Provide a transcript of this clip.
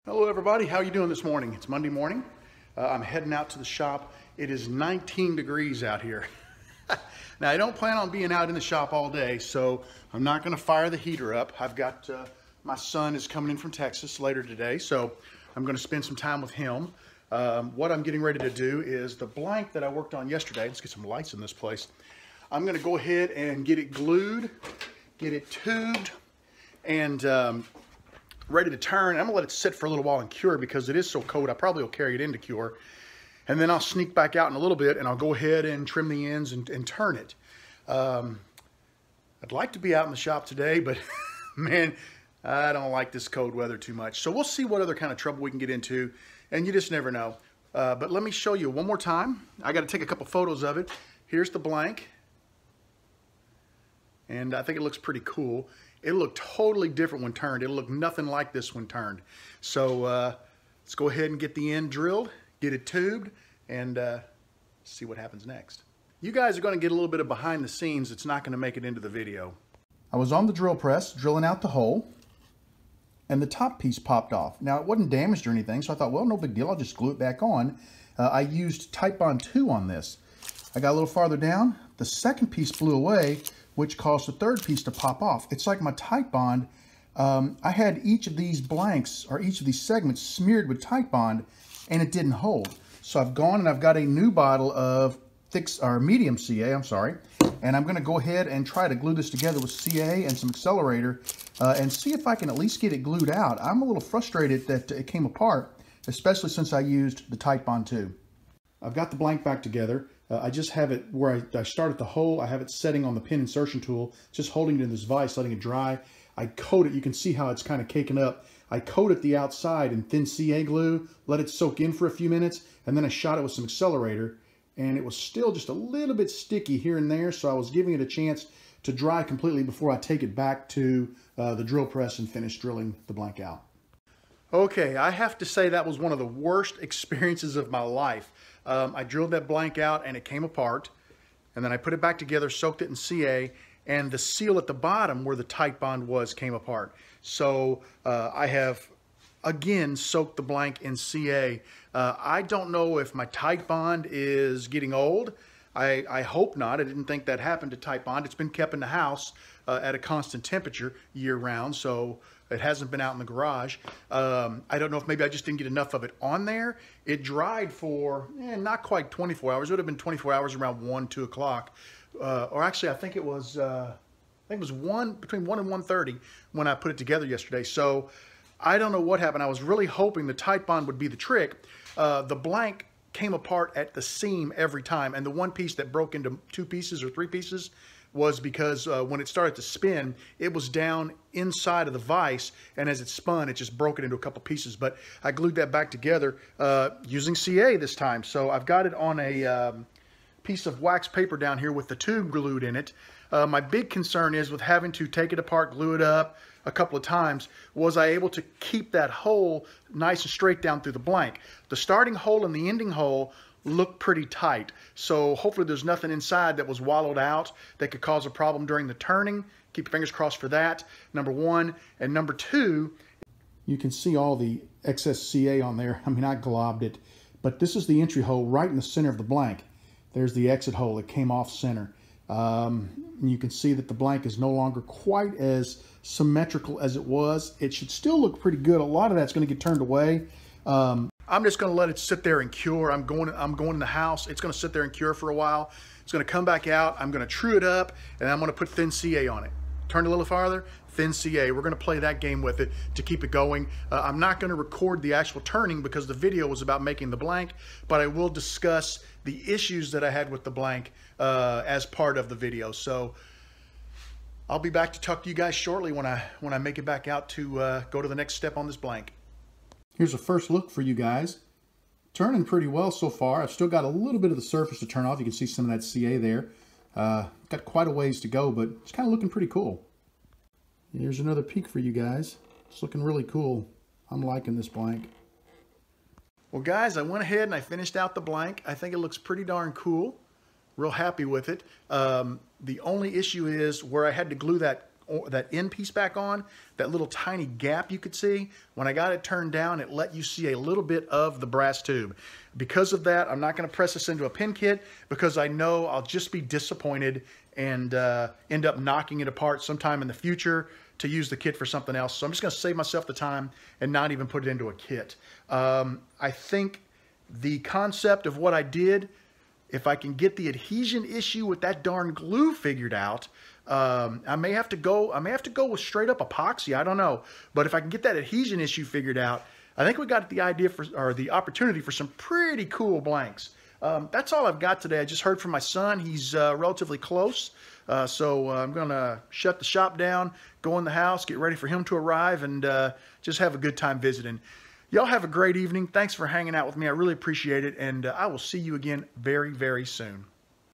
Hello everybody, how you doing this morning? It's Monday morning. I'm heading out to the shop. It is 19 degrees out here. Now I don't plan on being out in the shop all day, so I'm not going to fire the heater up. I've got, my son is coming in from Texas later today, so I'm going to spend some time with him. What I'm getting ready to do is the blank that I worked on yesterday. Let's get some lights in this place. I'm going to go ahead and get it glued, get it tubed, and ready to turn. I'm gonna let it sit for a little while and cure because it is so cold. I probably will carry it into cure, and then I'll sneak back out in a little bit and I'll go ahead and trim the ends and turn it. I'd like to be out in the shop today, but man, I don't like this cold weather too much. So we'll see what other kind of trouble we can get into, and you just never know. But let me show you one more time. I got to take a couple photos of it. Here's the blank, and I think it looks pretty cool. It'll look totally different when turned. It'll look nothing like this when turned. So let's go ahead and get the end drilled, get it tubed, and see what happens next. You guys are going to get a little bit of behind the scenes that's not going to make it into the video. I was on the drill press drilling out the hole, and the top piece popped off. Now it wasn't damaged or anything, so I thought, well, no big deal, I'll just glue it back on. I used Titebond 2 on this. I got a little farther down, the second piece blew away, which caused the third piece to pop off. It's like my Titebond. I had each of these blanks, or each of these segments, smeared with Titebond, and it didn't hold. So I've gone and I've got a new bottle of medium CA, and I'm gonna go ahead and try to glue this together with CA and some accelerator and see if I can at least get it glued out. I'm a little frustrated that it came apart, especially since I used the Titebond 2. I've got the blank back together. I just have it where I start at the hole. I have it setting on the pin insertion tool, just holding it in this vise, letting it dry. I coat it. You can see how it's kind of caking up. I coat it the outside in thin CA glue, let it soak in for a few minutes, and then I shot it with some accelerator, and it was still just a little bit sticky here and there, so I was giving it a chance to dry completely before I take it back to the drill press and finish drilling the blank out. Okay, I have to say that was one of the worst experiences of my life. I drilled that blank out and it came apart, and then I put it back together, soaked it in CA, and the seal at the bottom where the Titebond was came apart. So I have again soaked the blank in CA. I don't know if my Titebond is getting old. I hope not. I didn't think that happened to Titebond. It's been kept in the house at a constant temperature year-round, so it hasn't been out in the garage. I don't know if maybe I just didn't get enough of it on there. It dried for not quite 24 hours. It would have been 24 hours around 1, 2 o'clock. Or actually, I think it was between 1 and 1:30 when I put it together yesterday. So I don't know what happened. I was really hoping the Titebond would be the trick. The blank came apart at the seam every time, and the one piece that broke into 2 pieces or 3 pieces was because when it started to spin, it was down inside of the vise, and as it spun, it just broke it into a couple pieces. But I glued that back together using CA this time. So I've got it on a piece of wax paper down here with the tube glued in it. My big concern is with having to take it apart, glue it up a couple of times, was I able to keep that hole nice and straight down through the blank. The starting hole and the ending hole look pretty tight, so hopefully there's nothing inside that was wallowed out that could cause a problem during the turning. Keep your fingers crossed for that, number one. And number two, you can see all the excess CA on there. I mean, I globbed it, but this is the entry hole right in the center of the blank. There's the exit hole. It came off center. You can see that the blank is no longer quite as symmetrical as it was. It should still look pretty good. A lot of that's going to get turned away. I'm just going to let it sit there and cure. I'm going in the house. It's going to sit there and cure for a while. It's going to come back out. I'm going to true it up, and I'm going to put thin CA on it. Turn it a little farther, thin CA. We're going to play that game with it to keep it going. I'm not going to record the actual turning because the video was about making the blank, but I will discuss the issues that I had with the blank as part of the video. So I'll be back to talk to you guys shortly when I make it back out to go to the next step on this blank. Here's a first look for you guys. Turning pretty well so far. I've still got a little bit of the surface to turn off. You can see some of that CA there. Got quite a ways to go, but it's kind of looking pretty cool. Here's another peek for you guys. It's looking really cool. I'm liking this blank. Well guys, I went ahead and I finished out the blank. I think it looks pretty darn cool. Real happy with it. The only issue is where I had to glue that that end piece back on, that little tiny gap you could see, when I got it turned down, it let you see a little bit of the brass tube. Because of that, I'm not going to press this into a pin kit because I know I'll just be disappointed and end up knocking it apart sometime in the future to use the kit for something else. So I'm just going to save myself the time and not even put it into a kit. I think the concept of what I did, if I can get the adhesion issue with that darn glue figured out, I may have to go with straight up epoxy. I don't know. But if I can get that adhesion issue figured out, I think we got the idea for, or the opportunity for, some pretty cool blanks. That's all I've got today. I just heard from my son. He's relatively close. So I'm going to shut the shop down, go in the house, get ready for him to arrive, and just have a good time visiting. Y'all have a great evening. Thanks for hanging out with me. I really appreciate it, and I will see you again very, very soon.